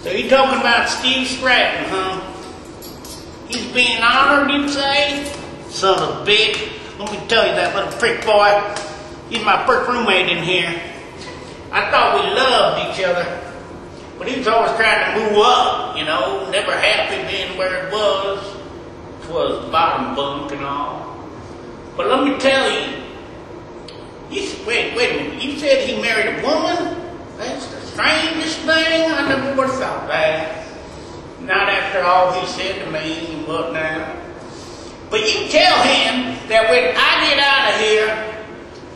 So you talking about Steve Stratton, huh? He's being honored, you say? Son of a bitch. Let me tell you, that little prick boy, he's my first roommate in here. I thought we loved each other, but he was always trying to move up, you know, never happy being where it was. It was bottom bunk and all. But let me tell you, wait a minute, you said he married a woman? That's the strangest thing. I never would have thought that. Not after all he said to me and whatnot. But you tell him that when I get out of here,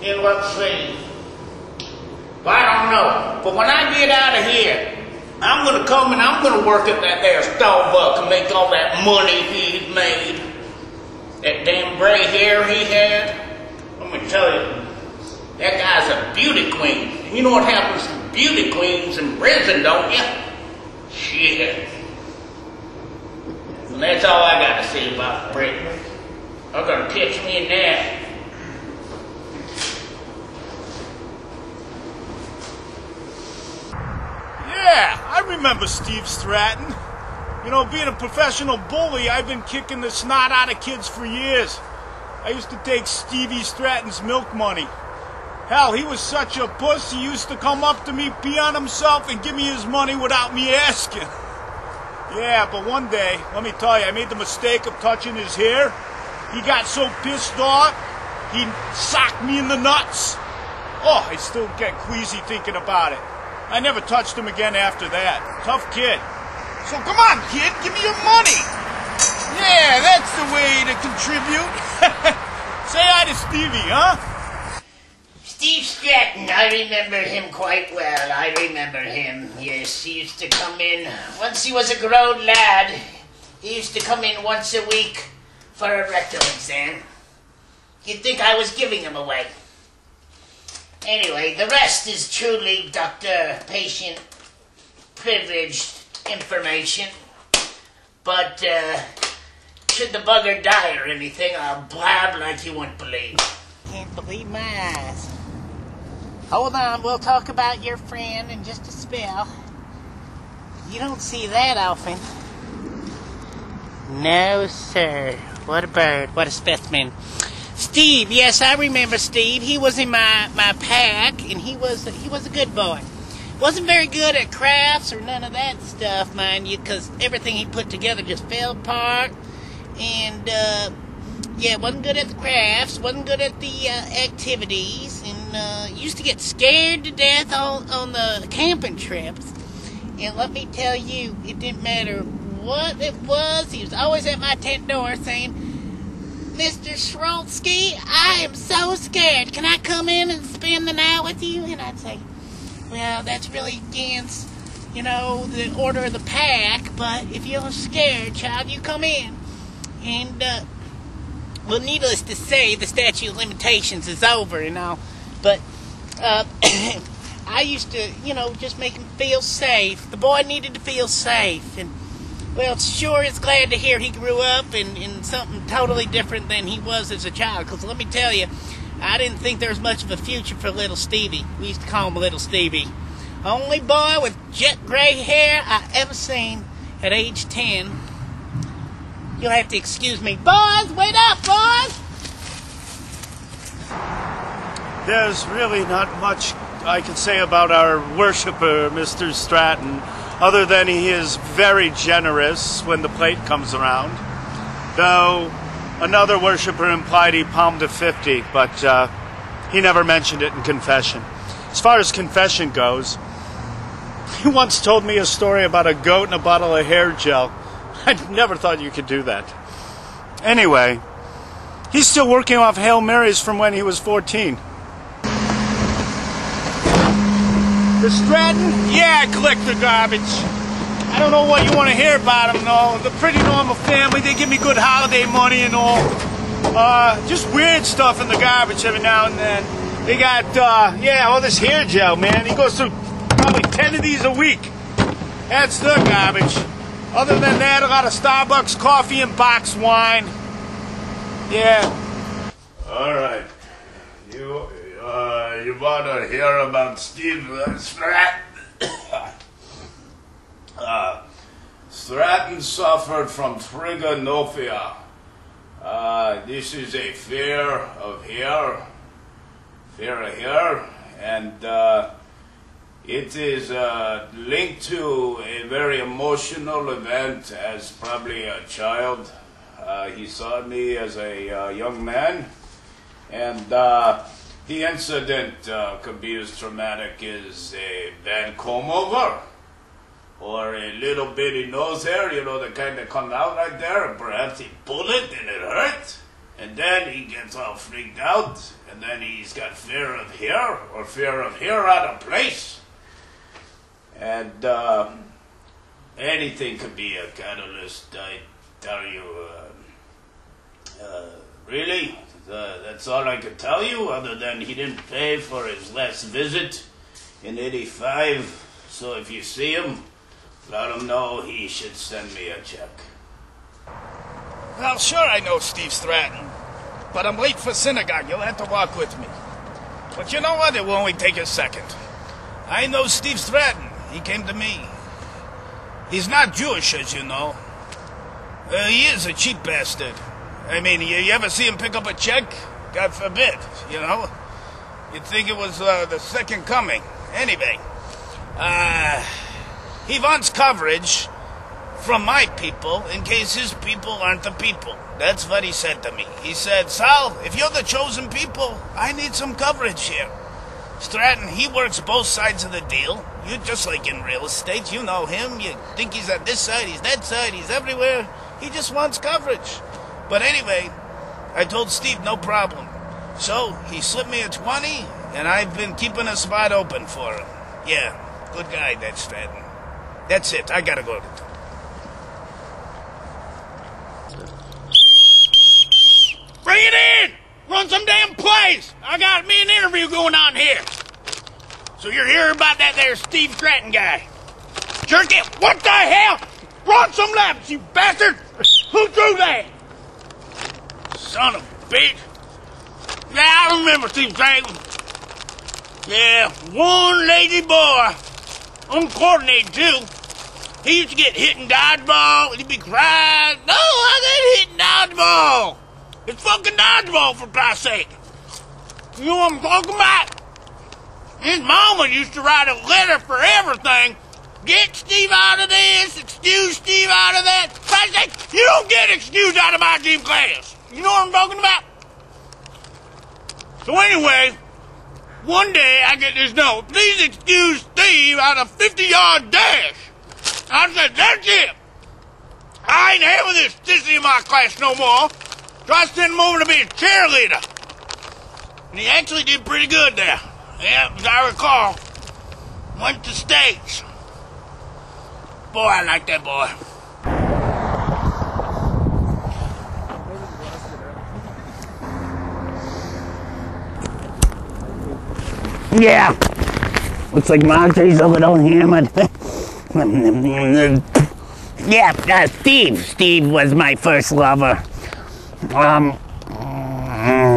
and let's see, well, I don't know, but when I get out of here, I'm going to come and I'm going to work at that there Starbucks and make all that money he's made. That damn gray hair he had. Let me tell you, that guy's a beauty queen. You know what happens to beauty queens in prison, don't you? Shit. And that's all I got to say about the prick. I'm going to catch me in that. Yeah, I remember Steve Stratton. You know, being a professional bully, I've been kicking the snot out of kids for years. I used to take Stevie Stratton's milk money. Hell, he was such a puss, he used to come up to me, pee on himself, and give me his money without me asking. Yeah, but one day, let me tell you, I made the mistake of touching his hair. He got so pissed off, he socked me in the nuts. Oh, I still get queasy thinking about it. I never touched him again after that. Tough kid. So come on, kid, give me your money. Yeah, that's the way to contribute. Say hi to Stevie, huh? Steve Stratton, I remember him quite well. I remember him. Yes, he used to come in. Once he was a grown lad, he used to come in once a week for a rectal exam. You'd think I was giving him away. Anyway, the rest is truly doctor-patient privileged information. But should the bugger die or anything, I'll blab like you wouldn't believe. Can't believe my eyes. Hold on, we'll talk about your friend in just a spell. You don't see that often. No, sir. What a bird. What a specimen. Steve, yes, I remember Steve. He was in my pack, and he was a good boy. Wasn't very good at crafts or none of that stuff, mind you, because everything he put together just fell apart. And, yeah, wasn't good at the crafts, wasn't good at the activities, and used to get scared to death on the camping trips. And let me tell you, it didn't matter what it was, he was always at my tent door saying, "Mr. Schroelsky, I am so scared. Can I come in and spend the night with you?" And I'd say, "Well, that's really against, you know, the order of the pack, but if you're scared, child, you come in." And, well, needless to say, the statute of limitations is over and all, but I used to, you know, just make him feel safe. The boy needed to feel safe, and, well, sure is glad to hear he grew up in something totally different than he was as a child, because let me tell you, I didn't think there was much of a future for little Stevie. We used to call him Little Stevie. Only boy with jet gray hair I ever seen at age 10. You'll have to excuse me. Boys, wait up, boys! There's really not much I can say about our worshiper, Mr. Stratton, other than he is very generous when the plate comes around. Though another worshiper implied he palmed a 50, but he never mentioned it in confession. As far as confession goes, he once told me a story about a goat and a bottle of hair gel. I never thought you could do that. Anyway, he's still working off Hail Marys from when he was 14. The Stratton? Yeah, I collect the garbage. I don't know what you want to hear about them, though. They're a pretty normal family. They give me good holiday money and all. Just weird stuff in the garbage every now and then. They got, yeah, all this hair gel, man. He goes through probably 10 of these a week. That's the garbage. Other than that, a lot of Starbucks coffee and box wine. Yeah. All right. You want to hear about Steve Stratton? Stratton suffered from trigonophobia. This is a fear of hair, and it is linked to a very emotional event as probably a child. He saw me as a young man, and the incident could be as traumatic as a bad comb over, or a little bitty nose hair, you know, the kind that comes out right there, and perhaps he pulled it and it hurt, and then he gets all freaked out, and then he's got fear of hair, or fear of hair out of place. And anything could be a catalyst, I tell you. Really? That's all I could tell you, other than he didn't pay for his last visit in '85. So if you see him, let him know he should send me a check. Well, sure I know Steve Stratton, but I'm late for synagogue. You'll have to walk with me. But you know what? It will only take a second. I know Steve Stratton. He came to me. He's not Jewish, as you know. He is a cheap bastard. I mean, you ever see him pick up a check? God forbid, you know? You'd think it was the second coming. Anyway, he wants coverage from my people in case his people aren't the people. That's what he said to me. He said, Sal, if you're the chosen people, I need some coverage here. Stratton, he works both sides of the deal. You just like in real estate, you know him. You think he's on this side, he's that side, he's everywhere. He just wants coverage. But anyway, I told Steve no problem. So he slipped me a 20, and I've been keeping a spot open for him. Yeah, good guy, that Stratton. That's it, I gotta go. Bring it in! Run some damn plays! I got me an interview going on here. So you're hearing about that there Steve Stratton guy. Jerk it! What the hell? Run some laps, you bastard! Who threw that? Son of a bitch. Yeah, I remember Steve Stratton. Yeah, one lazy boy. Uncoordinated, too. He used to get hit in dodgeball, and he'd be crying, no, I got hit in dodgeball. It's fucking dodgeball, for Christ's sake. You know what I'm talking about? His mama used to write a letter for everything. Get Steve out of this, excuse Steve out of that. Christ's sake, you don't get excused out of my gym class. You know what I'm talking about? So anyway, one day I get this note. Please excuse Steve out of 50-yard dash. I said, that's it. I ain't having this sissy in my class no more. So I sent him over to be a cheerleader. And he actually did pretty good there. Yeah, as I recall. Went to states. Boy, I like that boy. Yeah. Looks like Monte's a little hammered. Yeah, Steve. Steve was my first lover.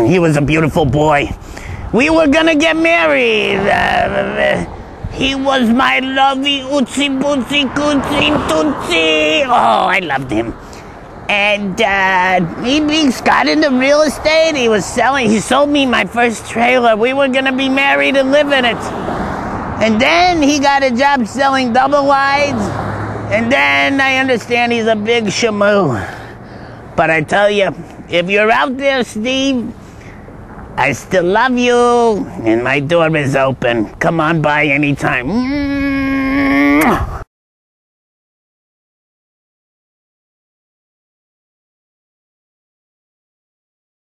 He was a beautiful boy. We were gonna get married. He was my lovey ootsy bootsy cootsy tootsie. Oh, I loved him. And he got into real estate. He sold me my first trailer. We were gonna be married and live in it. And then he got a job selling double wides. And then I understand he's a big shamoo. But I tell you, if you're out there, Steve, I still love you, and my door is open. Come on by anytime.